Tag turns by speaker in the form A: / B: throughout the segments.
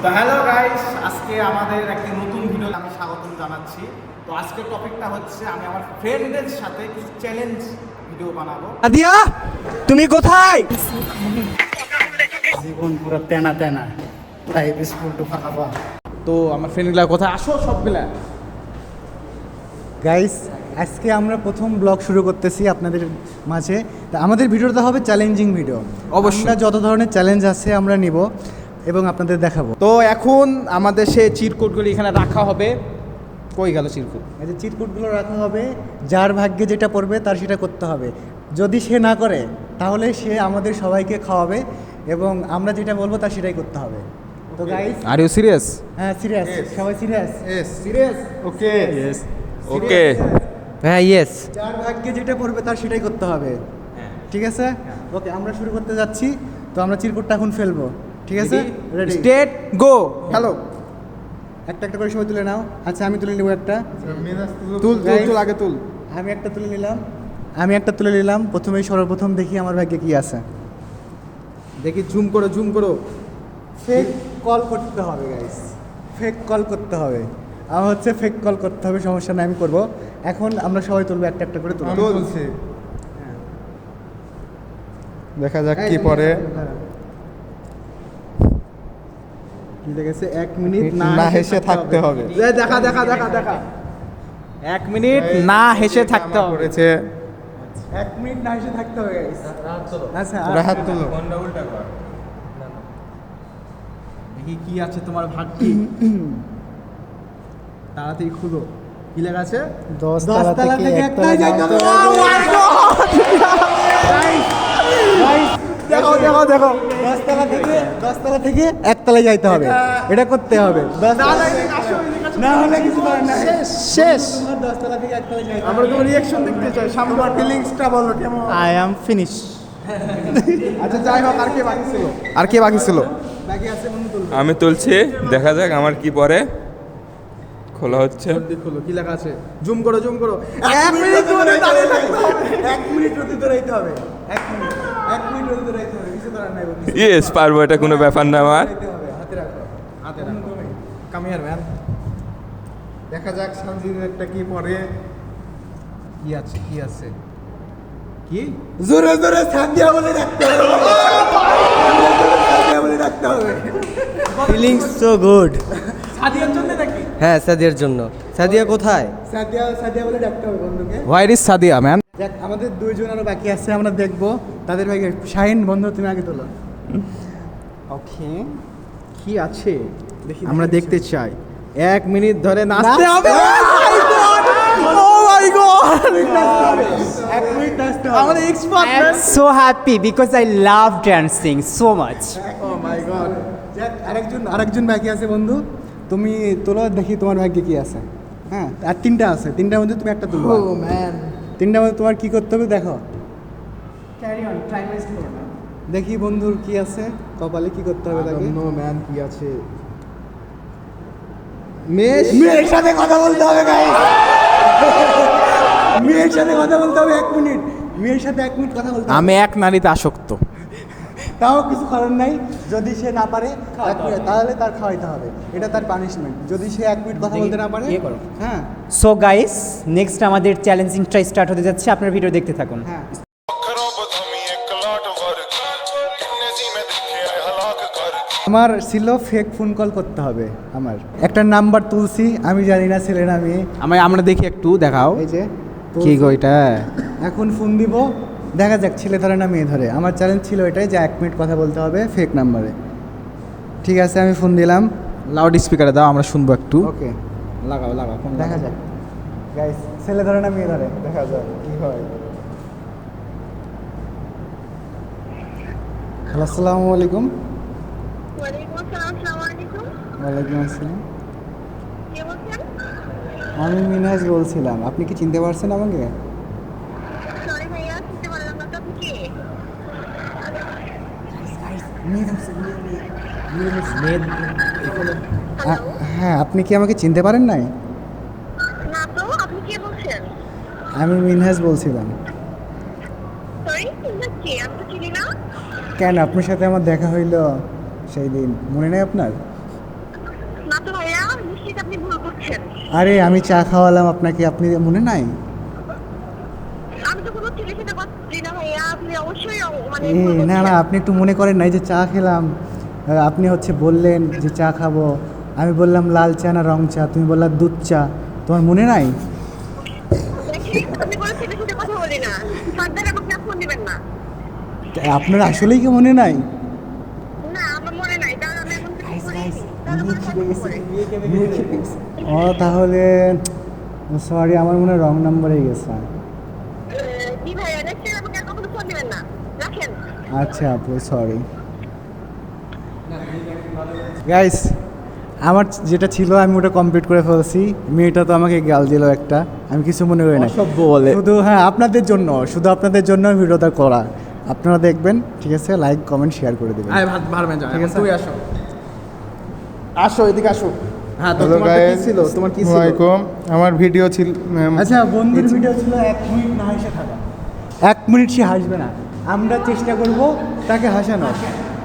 A: তো hello guys, আজকে আমাদের একটি নতুন ভিডিও আমি স্বাগতম জানাচ্ছি। তো আজকের টপিকটা হচ্ছে আমি আমার ফ্রেন্ডদের সাথে কিছু চ্যালেঞ্জ ভিডিও বানাবো।
B: আদিয়া তুমি কোথায়?
C: জীবন পুরো তেনা তেনা, তাই বিস্কুট খাওয়া।
A: তো আমার ফ্রেন্ডগুলা কোথায় আসো সবগুলা।
C: গাইস, আজকে আমরা প্রথম ব্লগ শুরু করতেছি আপনাদের মাঝে। তা আমাদের ভিডিওটা হবে চ্যালেঞ্জিং ভিডিও।
A: অবশ্যই।
C: আমরা যত ধরনের চ্যালেঞ্জ আছে আমরা নিব এবং আপনাদের দেখাবো।
A: তো এখন আমাদের সেই চিরকুটগুলো এখানে রাখা হবে। কই গেল চিরকুট?
C: এই যে চিটকুটগুলো রাখা হবে, যার ভাগ্যে যেটা পড়বে তার সেটা করতে হবে। যদি সে না করে তাহলে সে আমাদের সবাইকে খাওয়াবে এবং আমরা যেটা বলবো তার সেটাই করতে হবে। তো গাইস,
A: আর ইউ সিরিয়াস?
C: হ্যাঁ সিরিয়াস, সবাই সিরিয়াস।
A: সিরিয়াস? ওকে।
B: ওকে। হ্যাঁ ইয়েস।
C: যার ভাগ্যে যেটা পড়বে তার সেটাই করতে হবে। ঠিক আছে? ওকে, আমরা শুরু করতে যাচ্ছি। তো আমরা চিরকুটটা এখন ফেলবো। ঠিক আছে? রেডি,
A: স্টেট গো। হ্যালো।
C: একটা একটা করে সবাই তুলে নাও। আচ্ছা, আমি তুলে নেব একটা।
A: তুল
C: Guys,
A: তুল আগে তুল।
C: আমি একটা তুলে নিলাম। প্রথমেই সর্বপ্রথম দেখি আমার ভাগ্যে কি আছে।
A: দেখি, জুম করো।
C: ফেক কল করতে হবে গাইস, ফেক কল করতে হবে। আমার হচ্ছে ফেক কল করতে হবে, সমস্যা নাই, আমি করবো। এখন আমরা সবাই তুলবো, একটা একটা করে তুলবো।
A: তুলছি। দেখা যাক কি পরে।
C: কি লেগেছে? 1 মিনিট
A: না হেসে থাকতে হবে। দেখা
B: 1 মিনিট না হেসে থাকতে হবে।
A: করেছে
C: 1 মিনিট না হেসে থাকতে হবে গাইস। আচ্ছা,
A: রাহাত তুলো।
B: দেখি কি আছে তোমার ভাগ্যে। তাড়াতাড়ি খুলো। কি লেখা আছে?
C: 10 তলা থেকে একতলায় যাইতে হবে।
A: দেখো
C: 10 তলা থেকে একতলায় যাইতে হবে, এটা করতে হবে। 10 না হলে কিছু করার নাই।
A: শেষ।
C: তোমার 10 তলা থেকে একতলায় যাইতে হবে।
A: আমরা তোমার রিঅ্যাকশন দেখতে চাই। তোমার ফিলিংসটা বলো কেমন।
C: I am finish.
A: আচ্ছা, যাই হোক, আর কে বাকি ছিল?
C: বাকি আছে বন্ধু, তুলবো।
D: আমি তুলছি, দেখা যাক আমার কি পরে। খোলা হচ্ছে।
A: খুলো, কি লেখা আছে? জুম করো।
C: 1 মিনিট ধরে দাঁড়িয়ে থাকতে হবে। 1 মিনিট রোদে দাঁড়াইতে হবে। 1 মিনিট রোদে দাঁড়াইতে হবে, কিছু করার নাই বন্ধু।
D: ইয়েস, পারবো, এটা কোনো ব্যাপার না আমার।
C: দাঁড়াইতে হবে, হাতে রাখো।
A: Come here man. দেখা যাক সানজিদের একটা কি পরে। কি আছে? কি?
C: জোরে জোরে সাদিয়া বলে ডাকতে হবে। সাদিয়া বলে ডাকতে হবে।
B: Feeling so good.
A: সাদিয়ার জন্য নাকি?
B: হ্যাঁ সাদিয়ার জন্য। সাদিয়া কোথায়?
C: সাদিয়া বলে ডাকতে হবে বন্ধুকে।
A: Where is Sadia man?
C: দেখ, আমাদের দুইজন আরো বাকি আছে, আমরা দেখবো তাদের ভাগে। শাহিন বন্ধু, তুমি আগে তোলো।
A: ওকে, কি আছে
C: দেখি,
A: আমরা
C: দেখি।
A: দেখতে চাই। 1 মিনিট ধরে নাচতে হবে।
C: এক মিনিট নাচতে হবে।
A: আমাদের expert
E: I am so happy because I love dancing so much.
A: O my god.
C: যাক, আরেকজন বাকি আছে বন্ধু, তুমি তোলো, দেখি তোমার ভাগ্যে কি আছে। হ্যাঁ, আর তিনটা আছে, তিনটার মধ্যে তুমি একটা তুলবা।
A: ও ম্যান,
C: তিনটার মধ্যে তোমার কি করতে হবে দেখো।
A: ক্যারি অন, টাইম ওয়েস্ট করো না।
C: দেখি বন্ধুর কি আছে, কপালে কি করতে হবে তাকে।
A: নো ম্যান, কি আছে? মেশ।
C: মেয়ের সাথে কথা বলতে হবে গাইস। মেয়ের সাথে কথা বলতে হবে 1 মিনিট। মেয়ের সাথে 1 মিনিট কথা বলতে হবে।
A: আমি এক নারীতে আসক্ত।
C: তাও কিছু করার নাই। যদি সে না পারে 1 মিনিট, তাহলে তার খাওয়াইতে হবে, এটা তার পানিশমেন্ট। যদি সে 1 মিনিট কথা বলতে না পারে,
E: ইয়ে করো।
C: হ্যাঁ
E: So guys, next আমাদের চ্যালেঞ্জিংটা স্টার্ট হতে যাচ্ছে, আপনার ভিডিও দেখতে থাকুন।
C: হ্যাঁ। আমার ছিল ফেক ফোন কল করতে হবে। আমার একটা নাম্বার তুলছি, আমি জানি না ছেলে না মেয়ে।
A: আমরা দেখি, একটু দেখাও।
C: এই যে
A: কি গো এটা?
C: এখন ফোন দিব, দেখা যাক ছেলে ধরে না মেয়ে ধরে। আমার চ্যালেঞ্জ ছিল এটাই যে 1 মিনিট কথা বলতে হবে ফেক নাম্বারে। ঠিক আছে, আমি ফোন দিলাম।
A: লাউড স্পিকারে দাও, আমরা শুনবো একটু।
C: ওকে,
A: লাগাও ফোন
C: দেখা যাক গাইস, ছেলে ধরে না মেয়ে ধরে, দেখা যাক কি হয়। হ্যালো, আসসালামু আলাইকুম।
F: ওয়ালাইকুম আসসালাম, আসসালামু আলাইকুম।
C: ওয়ালাইকুম আসসালাম।
F: কে বলছেন?
C: আমি মিনহাজ বলছিলাম, আপনি কি চিনতে পারছেন আমাকে?
F: সরি ভাইয়া, চিনতে পারলাম না। তো আপনি কে?
C: হ্যাঁ, আপনি কি আমাকে চিনতে পারেন নাই?
F: না তো, আপনি কে বলছেন?
C: আমি মিনহাজ বলছিলাম।
F: সরি, কে? আমি তো চিনি না।
C: কেন, আপনার সাথে আমার দেখা হইলো সেই দিন, মনে নেই আপনার?
F: রাখেন।
C: আরে আমি চা খাওয়ালাম আপনাকে, আপনি মনে নাই?
F: আমি তো কোনো ছেলের সাথে কথা বলি না ভাইয়া, আপনি অবশ্যই মানে
C: না না, আপনি একটু মনে করেন নাই যে চা খেলাম, আপনি হচ্ছে বললেন যে চা খাবো, আমি বললাম লাল চা না রং চা, তুমি বললা দুধ চা, তোমার মনে নাই?
F: দেখেন, আমি কোনো ছেলের সাথে কথা বলি না, ফার্দার আমাকে ফোন দিবেন না।
C: আপনার আসলেই কি মনে নাই?
F: না, আমার মনে নাই, তাহলে আমি এখন কিছু করিনি, তাহলে মনে করে।
C: ও তাহলে সরি, আমার মনে হয় রং নাম্বারে গেছে।
F: জি ভাইয়া, দেখছেন আমাকে আর কখনো ফোন দিবেন না, রাখেন।
C: আচ্ছা আপু, সরি গাইস, আমার যেটা ছিল আমি ওটা কমপ্লিট করে ফেলছি। মেয়েটা তো আমাকে গাল দিল একটা, আমি কিছু মনে করি না,
B: অসভ্য বলে।
C: শুধু হ্যাঁ আপনাদের জন্য, শুধু আপনাদের জন্য ভিডিওটা করা, আপনারা দেখবেন, ঠিক আছে? লাইক কমেন্ট শেয়ার করে দেবেন।
A: আয় ভাত ভারমে যা,
C: ঠিক আছে।
A: তুই আসো, আসো এদিকে আসো। হ্যাঁ, তো
G: হ্যালো
A: তোমার কি
G: গাইস,
A: ছিল? তোমার কি ছিল?
G: ওয়ালাইকুম। আমার ভিডিও ছিল
C: আচ্ছা, বন্ধুর ভিডিও ছিল 1 মিনিট না হেসে থাকা। 1 মিনিট সে হাসবে না, আমরা চেষ্টা করব তাকে হাসানোর,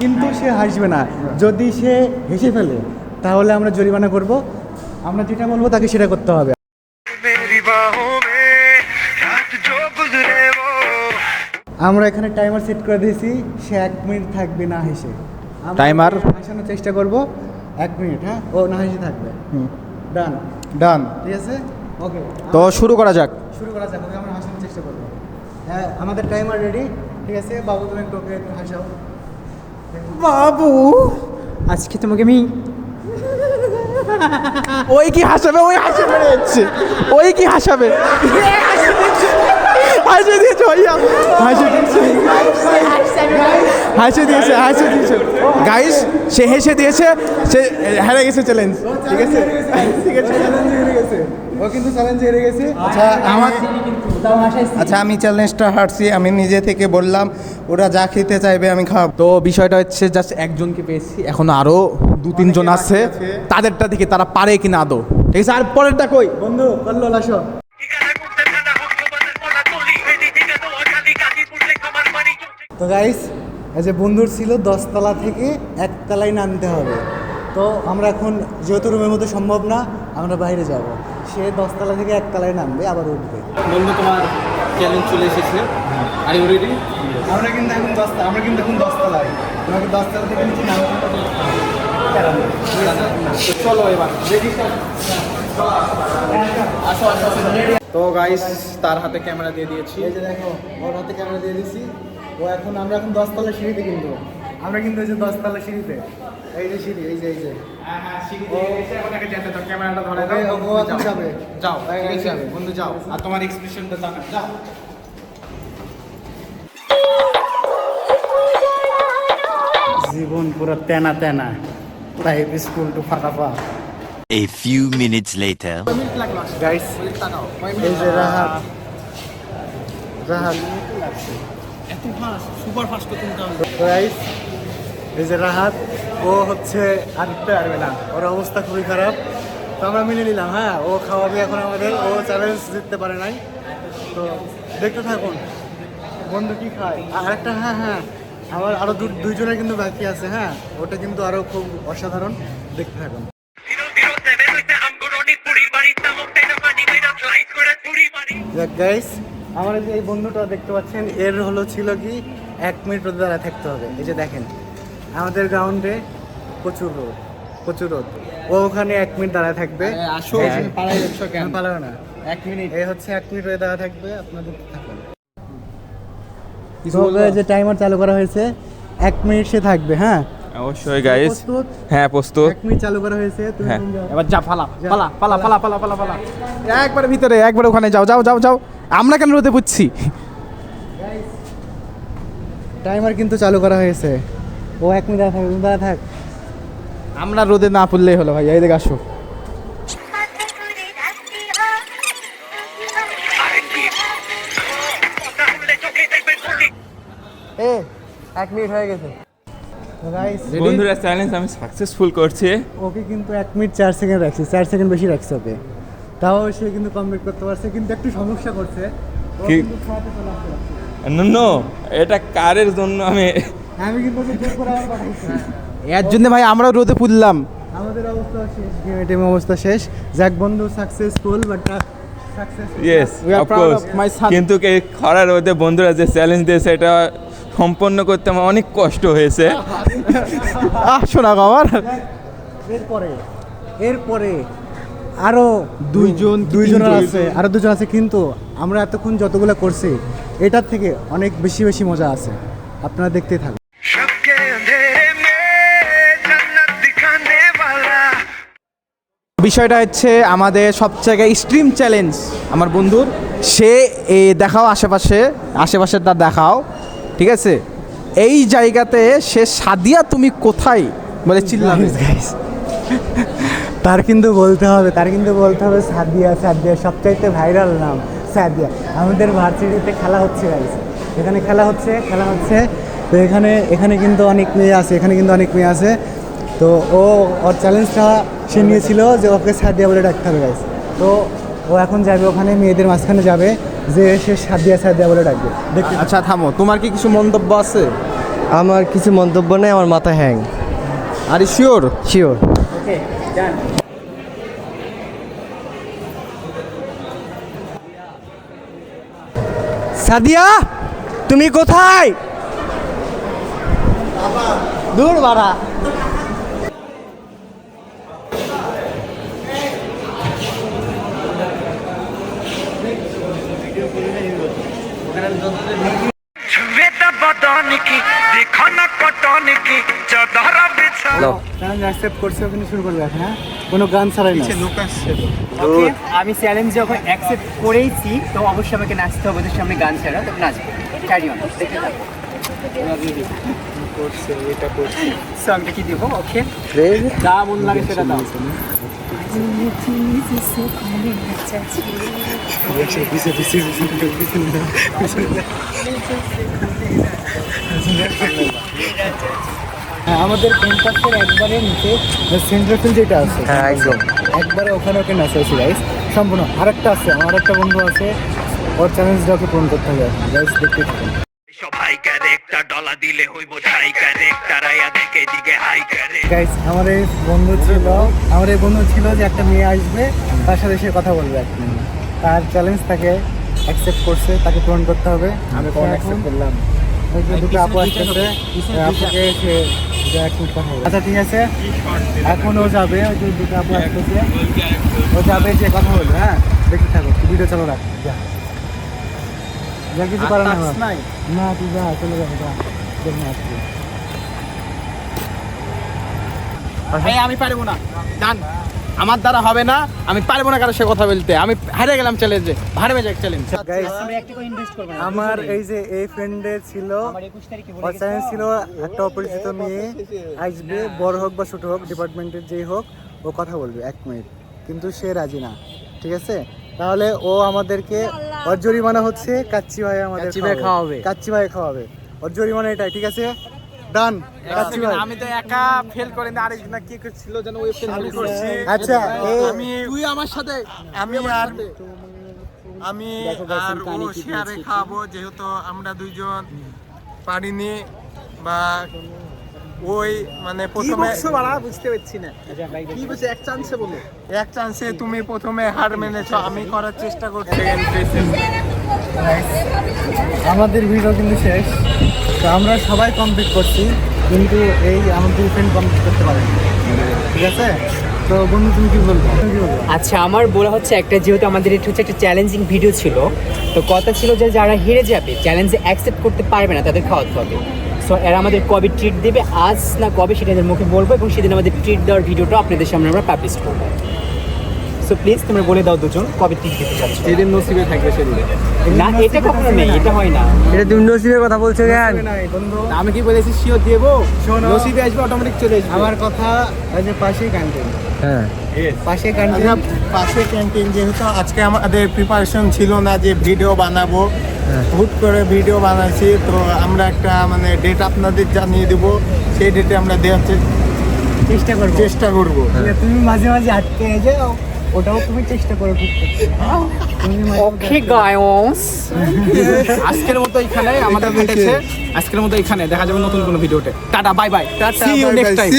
C: কিন্তু সে হাসবে না। যদি সে হেসে ফেলে তাহলে আমরা জরিমানা করব, আমরা যেটা বলবো তাকে সেটা করতে হবে। আমরা এখানে টাইমার সেট করে দিয়েছি, সে 1 মিনিট থাকবে না হেসে। আমরা
A: Timer?
C: তাকে হাসানোর চেষ্টা করব 1 মিনিট, হ্যাঁ, ও না হেসে থাকবে। ডান,
G: ডান।
C: ঠিক আছে, ওকে।
A: তো শুরু করা যাক।
C: শুরু করা যাক, ওকে আমরা হাসানোর চেষ্টা করবো। হ্যাঁ, আমাদের টাইমার রেডি, ঠিক আছে? বাবু তুমি একটু ওকে একটু হাসাও।
A: বাবু,
E: আজকে তোমাকে আমি
A: ওই কি হাসাবে? ওই হাসি মেরে যাচ্ছে, ওই কি হাসাবে? হাসি দিয়েছে ভাইয়া, হাসি দিয়েছে, হাসি দিয়েছে, হাসি দিয়েছে। গাইস, সে হেসে দিয়েছে, সে হেরে গেছে চ্যালেঞ্জ, ঠিক আছে? ঠিক আছে,
C: চ্যালেঞ্জ হেরে গেছে, ও কিন্তু চ্যালেঞ্জ হেরে গেছে।
G: আচ্ছা আচ্ছা, আমি চ্যালেঞ্জটা হারছি। আমি নিজে থেকে বললাম ওরা যা খেতে চাইবে আমি খাওয়াবো।
A: তো বিষয়টা হচ্ছে জাস্ট একজনকে পেয়েছি, এখন আরো 2-3 জন আছে, তাদেরটা দেখে তারা পারে কিনা আদৌ, ঠিক আছে? আর পরেরটা কই?
C: বন্ধু কল্লোল আসো। তো গাইস, এই যে বন্ধুর ছিল 10 তলা থেকে 1 তলায় নামতে হবে। তো আমরা এখন যেহেতু রুমের মধ্যে সম্ভব না, আমরা বাইরে যাব। সে 10 তলা থেকে 1 তলায় নামবে, আবার উঠবে।
A: বন্ধু, তোমার চ্যালেঞ্জ চলে এসেছে, আর ইউ রেডি?
C: আমরা কিন্তু এখন 10 তলায়, আমাকে 10 তলা থেকে নিচে নামতে হবে।
A: চলো এবার রেডি। আসো আসো, তো গাইস, তার হাতে ক্যামেরা দিয়ে দিয়েছি।
C: এই যে দেখো, ওর হাতে ক্যামেরা দিয়ে দিছি। ও এখন, আমরা এখন 10 তলা সিঁড়িতে, কিন্তু আমরা কিন্তু এই যে 10 তলা সিঁড়িতে, এই যে সিঁড়ি, এই যে
A: হ্যাঁ হ্যাঁ, সিঁড়ি দিয়ে এসে ওটাকে যেতে দাও, ক্যামেরাটা ধরে
C: ওকে,
A: দাও।
C: ও এখন যাবে।
A: যাও, ঠিক আছে বন্ধু, যাও। আর তোমার এক্সপ্রেশনটা জানা, যাও।
C: জীবন পুরো তেনা তেনা, লাইফ স্কুল টু ফাটাফা।
H: A few minutes later.
C: Guys, এই যে রাহাত,
A: এত ফাস্ট, সুপার ফাস্ট তো তুমি তাহলে।
C: গাইস, এই যে রাহাত, ও হচ্ছে আর উঠতে পারবে না, ওর অবস্থা খুবই খারাপ। তো আমরা মেনে নিলাম, হ্যাঁ, ও খাওয়াবে এখন আমাদের, ও চ্যালেঞ্জ জিততে পারে নাই। তো দেখতে থাকুন বন্ধু কি খায়। আর একটা, হ্যাঁ হ্যাঁ, আমার আরও দুইজনের কিন্তু বাকি আছে, হ্যাঁ, ওটা কিন্তু আরও খুব অসাধারণ, দেখতে থাকুন। গাইস, আমার এই যে এই বন্ধুটা দেখতে পাচ্ছেন, এর হলো ছিল কি 1 মিনিট রোদে দাঁড়ায় থাকতে হবে। এই যে দেখেন, আমাদের গ্রাউন্ডে প্রচুর রোদ, ও ওখানে 1 মিনিট দাঁড়ায় থাকবে।
A: আসো, পাড়ায় যাচ্ছ কেন?
C: পালাবে না,
A: 1 মিনিট।
C: এই হচ্ছে 1 মিনিট রোদে দাঁড়ায় থাকবে, আপনাদের থাকুন।
A: কিছু
C: তো
A: বলবো?
C: যে টাইমার চালু করা হয়েছে, 1 মিনিট সে থাকবে, হ্যাঁ।
D: অবশ্যই গাইস,
C: প্রস্তুত?
D: হ্যাঁ প্রস্তুত।
C: 1 মিনিট চালু করা হয়েছে, তুমি
D: হ্যাঁ।
C: এখন যাও।
A: এবার যা, পালা
C: যা,
A: পালা পালা পালা পালা পালা পালা, একবারে ভিতরে, একবারে ওখানে যাও যাও যাও যাও। আমরা কেন রোদে পুচ্ছি?
C: টাইমার কিন্তু চালু করা হয়েছে, ও 1 মিনিট দাঁড়ায় থাকবে, তুমি দাঁড়ায় থাক।
A: আমরা রোদে না পড়লেই হলো ভাই, এই দিকে আসো।
C: এ 1 মিনিট হয়ে গেছে। গাইস,
D: বন্ধুরা, চ্যালেঞ্জ আমি সাকসেসফুল করছি।
C: ওকে কিন্তু 1 মিনিট 4 সেকেন্ড রাখছি, 4 সেকেন্ড বেশি রাখছে ওকে, তাও সে কিন্তু কমপ্লিট করতে পারছে, কিন্তু একটু সমস্যা করছে। ও
D: কি?
C: কিন্তু খাওয়াতে চলে আসছে।
D: নো, এটা কারের জন্য আমি
C: আমি কিন্তু ওকে জোর করে আবার পাঠাইছি।
A: এর জন্য ভাই আমরা রোদে পুড়লাম।
C: আমাদের অবস্থা শেষ, টিম অবস্থা শেষ। জ্যাক বন্ধু successful, but successful.
D: Yes of course, কিন্তু এই খরার রোদে বন্ধুরা যে চ্যালেঞ্জ দিয়েছে এটা সম্পন্ন করতে আমার অনেক কষ্ট হয়েছে।
C: শোনা আমার এরপরে আরো দুইজন আছে, আরো দুজন আছে, কিন্তু আমরা এতক্ষণ যতগুলো করছি এটার থেকে অনেক বেশি বেশি মজা আছে, আপনারা দেখতেই থাকুন।
A: বিষয়টা হচ্ছে আমাদের সবথেকে এক্সট্রিম চ্যালেঞ্জ আমার বন্ধুর, সে দেখাও আশেপাশেটা দেখাও, ঠিক আছে? এই জায়গাতে সে সাদিয়া তুমি কোথায় বলে চিল্লাবে।
C: তার কিন্তু বলতে হবে সাদিয়া সবচাইতে ভাইরাল নাম সাদিয়া। আমাদের ভার্সিটিতে খেলা হচ্ছে গাইস, এখানে খেলা হচ্ছে তো এখানে কিন্তু অনেক মেয়ে আছে, তো ওর চ্যালেঞ্জটা সে নিয়েছিল যে ওকে সাদিয়া বলে ডাকতে হবে গাইস। তো ও এখন যাবে ওখানে মেয়েদের মাঝখানে যাবে, যে সে সাদিয়া বলে ডাকবে।
A: আচ্ছা থামো, তোমার কি কিছু মন্তব্য আছে?
B: আমার কিছু মন্তব্য নেই, আমার মাথা হ্যাং।
A: আর শিওর?
B: শিওর।
E: ওকে ডান।
B: সাদিয়া তুমি কোথায়? দূর বাড়া।
C: চ্যালেঞ্জ অ্যাকসেপ্ট করছে, ওখানে শুরু করবে এখন, হ্যাঁ? কোনো গান ছাড়াই না।
E: ওকে, আমি চ্যালেঞ্জ যখন অ্যাকসেপ্ট করেইছি তো অবশ্যই আমাকে নাচতে হবে, ওদের সামনে গান ছাড়া তো নাচবো। ক্যারি অন, দেখতে থাকো। সঙ্গটা কি দিব? ওকে, যা মন লাগে সেটা দাও।
C: হ্যাঁ, আমাদের ক্যাম্পাসের একবারে নিচে সেন্ট্রাল ফিল্ড যেটা আছে,
B: হ্যাঁ একদম
C: একবারে ওকে নাচাইছি গাইস সম্পূর্ণ। আরেকটা আছে, আমার একটা বন্ধু আছে, ওর চ্যালেঞ্জটাকে পূরণ করতে হবে গাইস, দেখতে থাকুন। গাইস আমার এই বন্ধু ছিল যে একটা মেয়ে আসবে, তার সাথে সে কথা বলবে 1 মিনিট। তার চ্যালেঞ্জ তাকে অ্যাকসেপ্ট করছে, তাকে পূরণ করতে হবে। আমি কোন অ্যাকসেপ্ট করলাম, ওই যে দুটো আপু আসতেছে, আপুকে সে 1 মিনিট কথা বলবে। আচ্ছা ঠিক আছে, এখন ও যাবে, ওই যে দুটো আপু আসতেছে, ও যাবে, যে কথা বলবে। হ্যাঁ দেখতে থাকো, ভিডিও চালু রাখ। যা কিছু করার না, তুই যা, চলে যাবে, যা দেখুন আসবে।
A: আমি পারবো না, জান আমার দ্বারা হবে না, আমি পারবো না কারোর সাথে কথা বলতে, আমি হারে গেলাম চ্যালেঞ্জে, হারবে যাক চ্যালেঞ্জ।
E: আমরা একটা করে ইনভেস্ট করব না।
C: আমার এই যে এই ফ্রেন্ডে ছিল,
E: আমার 21 তারিখে বলে
C: ওর চ্যালেঞ্জ ছিল একটা অপরিচিত মেয়ে আসবে, বড় হোক বা ছোট হোক, ডিপার্টমেন্টের যেই হোক, ও কথা বলবে 1 মিনিট, কিন্তু সে রাজি না। ঠিক আছে, তাহলে ও আমাদেরকে, ওর জরিমানা হচ্ছে কাচ্চি ভাই আমাদের খাওয়াবে, ওর জরিমানা এটাই। ঠিক আছে, ডান। কাচ্চি ভাই,
A: আমি তো একা ফেল করে না, আরেকজন কি করছিল যেন ওই ফেল করছি।
C: আচ্ছা
A: তুই আমার সাথে, আমি আর ও শেয়ারে খাবো, যেহেতু আমরা দুইজন পারিনি, বা ওই মানে প্রথমে বুঝতে পারছি না কি বলছে, এক চান্সে তুমি প্রথমে হার মেনেছো, আমি করার চেষ্টা করছি।
C: আমাদের ভিডিও কিন্তু শেষ, তো আমরা সবাই কমপ্লিট করছি, কিন্তু এই আমাদের ফ্রেন্ড কমপ্লিট করতে পারেনি। ঠিক আছে, তো বন্ধু তুমি কি বলবো?
E: আচ্ছা, আমার বলা হচ্ছে একটা, যেহেতু আমাদের এটা হচ্ছে একটা চ্যালেঞ্জিং ভিডিও ছিল, তো কথা ছিল যে যারা হেরে যাবে, চ্যালেঞ্জে অ্যাকসেপ্ট করতে পারবে না, তাদের খাওয়াতে হবে। সো এরা আমাদের কবে ট্রিট দেবে, আজ না কবে, সেটা এদের মুখে বলবো, এবং সেদিন আমাদের ট্রিট দেওয়ার ভিডিওটা আপনাদের সামনে আমরা পাবলিশ করবো। সো প্লিজ তোমরা বলে দাও দুজন কবে ট্রিট দিতে চাচ্ছ।
A: যেদিন নসিবে থাকবে সেদিন।
E: না, এটা কখনো নেই, এটা হয় না।
B: এটা তুমি নসিবের কথা বলছো কেন?
C: বন্ধু
A: আমি কি বলেছি শিওর দেবো, নসিবে আসবে অটোমেটিক চলে আসবে।
C: আমার কথা, ওই যে পাশেই ক্যান্টিন,
B: হ্যাঁ
C: পাশে ক্যান্টিন, যেহেতু আজকে আমাদের প্রিপারেশন ছিল না যে ভিডিও বানাবো, হুট করে ভিডিও বানাচ্ছি, তো আমরা একটা মানে ডেট আপনাদের জানিয়ে দেব, সেই ডেটে আমরা দেওয়ার চেষ্টা করবো। তুমি মাঝে মাঝে আটকে যাও, ওটাও তুমি চেষ্টা করো ঠিক করতে।
E: ওকে গায়স,
A: আজকের মতো এখানে আমাদের দেখা যাবে নতুন কোনো ভিডিওতে। Tata, bye bye, see you next time.